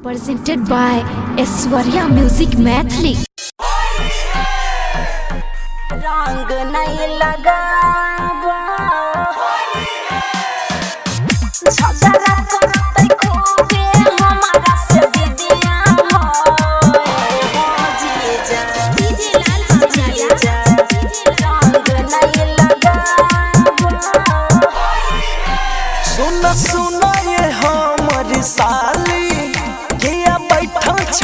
presented by Aishwarya Music Mathli। रंग नहीं लगावा झगड़ा करते खूबे हमारा से दीदिया हो जीजा जीजा रंग नहीं लगावा। सुन सुन ये हमारी साली किया बैठा छ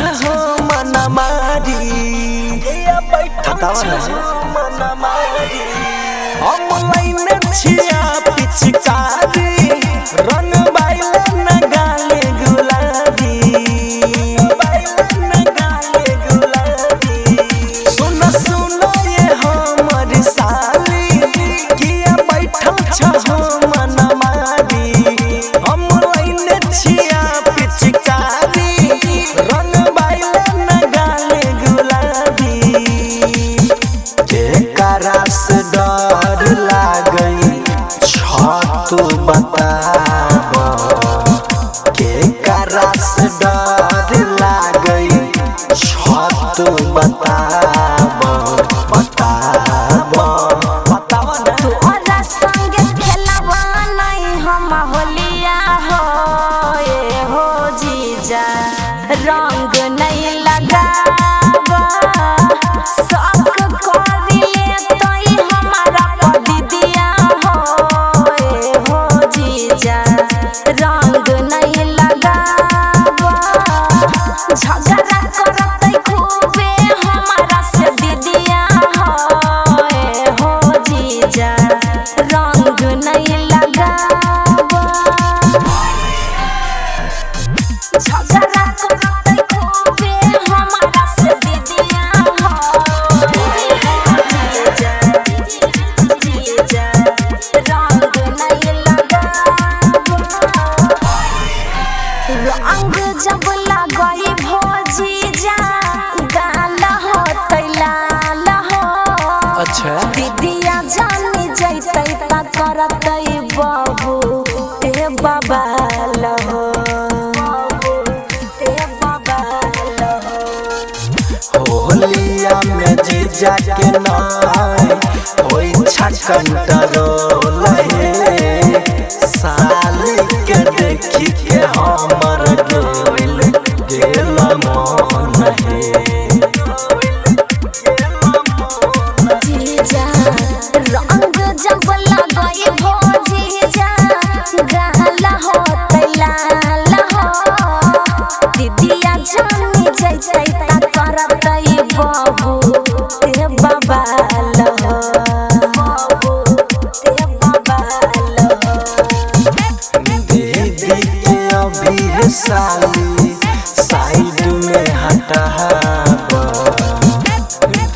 मन मारी किया बैठा छ मन मारी हम लाइन छिया पिचकारी रंग बाइल न गाले गुलाबी बाइल न गाले गुलाबी। सुन सुन ये हमारी साली किया बैठा छ मन मारी हम लाइन छिया पिचकारी रंग बाइल न गाले गुलाबी। केकरा से डर लागई तू बताब केकरा से डर लागई तू बताब बताब बताब ना तोरा संगे खेलवा नहीं हम होलिया हो ए हो जीजा रंग नहीं लगावा सब करिए तोई हमारा दीदिया हो ए हो जीजा रंग नहीं लगावा झगड़ा करते खूबे हमारा से दीदिया हो ए हो जीजा रंग नहीं लगावा झगड़ा करते खूबे हमारा से दीदिया हो जीजा जीजा रंग नहीं लगावा। रंग जब लगई भोजी जा गाल हो तैलाल हो अच्छा दीदिया जानी जैतै त करतै बाबू ते बबाल हो ते बबाल हो। होलिया में जीजा के नाय होई कंट्रोल है साली के देखी के हमर गेल गेल मन है जीजा रंग जब लगई भोजी जा गाल हो तैलाल हो दीदिया जानी जैतै त करतै बाबू ते बबाल हो बाबू ते बबाल हो। दीदी के अभी है साली साइड में हटाब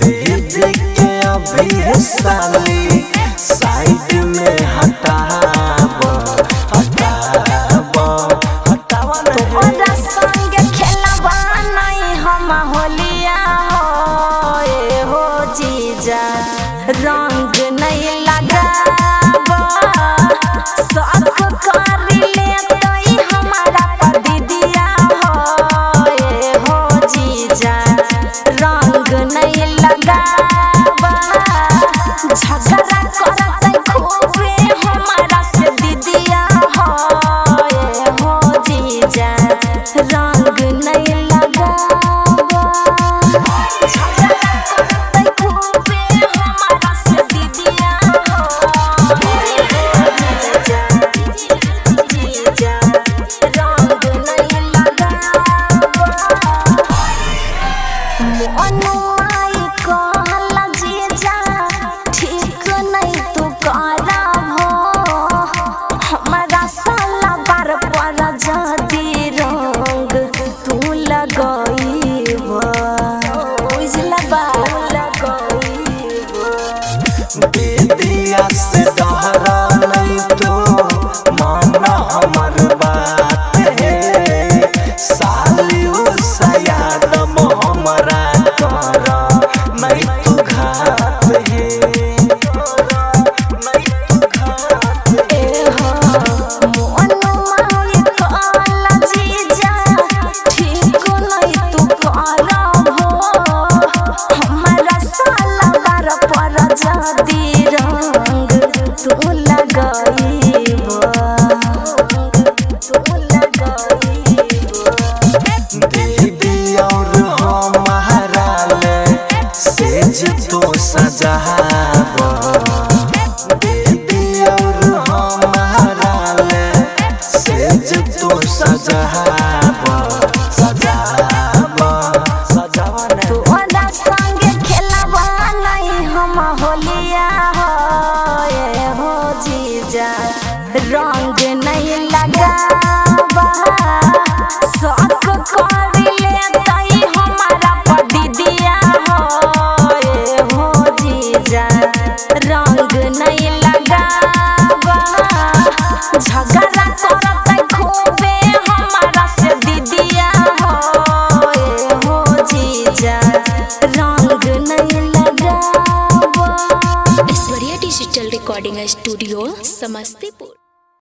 दीदी के अभी है साली साइड में हटाब हटाब हटाब तोरा संगे खेलवा नहीं हम होलिया हो ए हो जीजा रंग नहीं लगावा सब करिले तोई हमारा दीदिया हो ए हो जीजा रंग नहीं लगावा झगड़ा करते खूबे हमारा से दीदिया हो ए हो जीजा रंग नहीं लगावा झगड़ा करते खूबे हमारा से दीदिया हो जीजा जीजा रंग नहीं लगावा। मनुआई कहला जीजा ठीक नहीं तू करब हो हमारा साला बार पर जदी रंग तू लगई हो उजला बार लगई हो। दीदिया से डहरा नहीं तो माना हमर बात है साली सयादम हमरा कर नहीं तू घात है नहीं तू घात ए हो मन माई कहला जीजा ठीक तू लगाईबो दीदी और हमारा ले सेज तो सजाबो दीदी और हमारा ले सेज तो सजाबो तोरा संगे खेलबा नहीं हम होलिया हो जीजा रंग नहीं लगाबा शौक कर लेतई हमारा पदीदिया हो जीजा रंग नहीं लगाबा झगड़ा करतई खूबे हमारा से दीदिया हो जीजा रंग नहीं लगाबा। Aishwarya digital recording studio Samastipur.